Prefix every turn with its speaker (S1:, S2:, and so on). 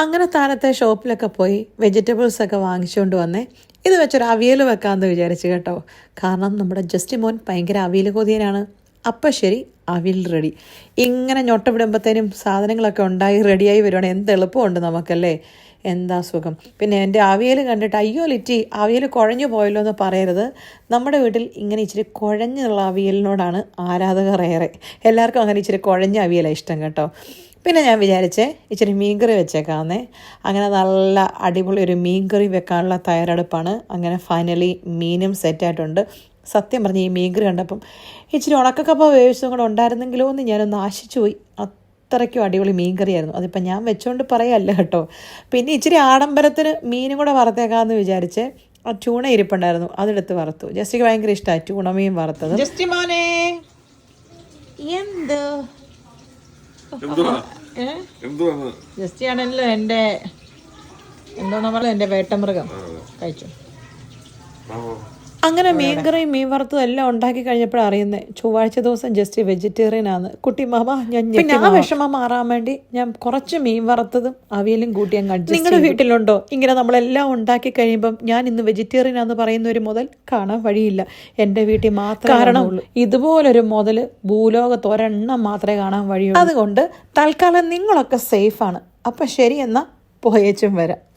S1: അങ്ങനെ താഴത്തെ ഷോപ്പിലൊക്കെ പോയി വെജിറ്റബിൾസൊക്കെ വാങ്ങിച്ചുകൊണ്ട് വന്നേ. ഇത് വെച്ചൊരു അവിയൽ വെക്കാമെന്ന് വിചാരിച്ചു കേട്ടോ. കാരണം നമ്മുടെ ജസ്റ്റി മോൻ ഭയങ്കര അവിയൽ കൊതിയനാണ്. അപ്പം ശരി, അവിയൽ റെഡി. ഇങ്ങനെ ഞൊട്ട വിടുമ്പോഴത്തേനും സാധനങ്ങളൊക്കെ ഉണ്ടായി റെഡിയായി വരുവാണെങ്കിൽ എന്ത് എളുപ്പമുണ്ട് നമുക്കല്ലേ. എന്താ സുഖം. പിന്നെ എൻ്റെ അവിയൽ കണ്ടിട്ട് അയ്യോ ലിറ്റി അവിയൽ കുഴഞ്ഞു പോയല്ലോ എന്ന് പറയരുത്. നമ്മുടെ വീട്ടിൽ ഇങ്ങനെ ഇച്ചിരി കുഴഞ്ഞുള്ള അവിയലിനോടാണ് ആരാധകർ ഏറെ. എല്ലാവർക്കും അങ്ങനെ ഇച്ചിരി കുഴഞ്ഞ അവിയലാണ് ഇഷ്ടം കേട്ടോ. പിന്നെ ഞാൻ വിചാരിച്ചേ ഇച്ചിരി മീൻകറി വെച്ചേക്കാമെന്നേ. അങ്ങനെ നല്ല അടിപൊളി ഒരു മീൻകറി വെക്കാനുള്ള തയ്യാറെടുപ്പാണ്. അങ്ങനെ ഫൈനലി മീനും സെറ്റായിട്ടുണ്ട്. സത്യം പറഞ്ഞ് ഈ മീൻകറി കണ്ടപ്പം ഇച്ചിരി ഉണക്കക്കപ്പ വേവിച്ചതും കൂടെ ഉണ്ടായിരുന്നെങ്കിലോ എന്ന് ഞാനൊന്ന് ആശിച്ചു പോയി. അത്രയ്ക്കും അടിപൊളി മീൻകറിയായിരുന്നു. അതിപ്പോൾ ഞാൻ വെച്ചുകൊണ്ട് പറയല്ല കേട്ടോ. പിന്നെ ഇച്ചിരി ആഡംബരത്തിന് മീനും കൂടെ വറുത്തേക്കാമെന്ന് വിചാരിച്ച് ആ ചൂണ ഇരിപ്പുണ്ടായിരുന്നു, അതെടുത്ത് വറുത്തു. ജസ്റ്റിക്ക് ഭയങ്കര ഇഷ്ടമായി ചൂണ മീൻ വറുത്തത്. ജസ്റ്റി മോനെ എന്ത് ജസ്റ്റിയാണല്ലോ എൻ്റെ എൻ്റെ വേട്ടമൃഗം. കഴിച്ചു. അങ്ങനെ മീൻകറിയും മീൻ വറുത്തതും എല്ലാം ഉണ്ടാക്കി കഴിഞ്ഞപ്പോഴാണ് അറിയുന്നത് ചൊവ്വാഴ്ച ദിവസം ജസ്റ്റ് വെജിറ്റേറിയൻ ആണ്. കുട്ടി മാമ ഞാൻ ആ വിഷമം മാറാൻ വേണ്ടി ഞാൻ കുറച്ച് മീൻ വറുത്തതും അവിയലും കൂട്ടി അങ്ങ് അഡ്ജസ്റ്റ്. നിങ്ങളുടെ വീട്ടിലുണ്ടോ ഇങ്ങനെ നമ്മളെല്ലാം ഉണ്ടാക്കി കഴിയുമ്പം ഞാൻ ഇന്ന് വെജിറ്റേറിയൻ ആണെന്ന് പറയുന്നൊരു മുതൽ കാണാൻ വഴിയില്ല. എൻ്റെ വീട്ടിൽ മാത്രം. കാരണം ഇതുപോലൊരു മുതൽ ഭൂലോകത്ത് ഒരെണ്ണം മാത്രമേ കാണാൻ വഴിയുള്ളൂ. അതുകൊണ്ട് തൽക്കാലം നിങ്ങളൊക്കെ സേഫാണ്. അപ്പം ശരി, എന്നാൽ പോയേച്ചും വരാം.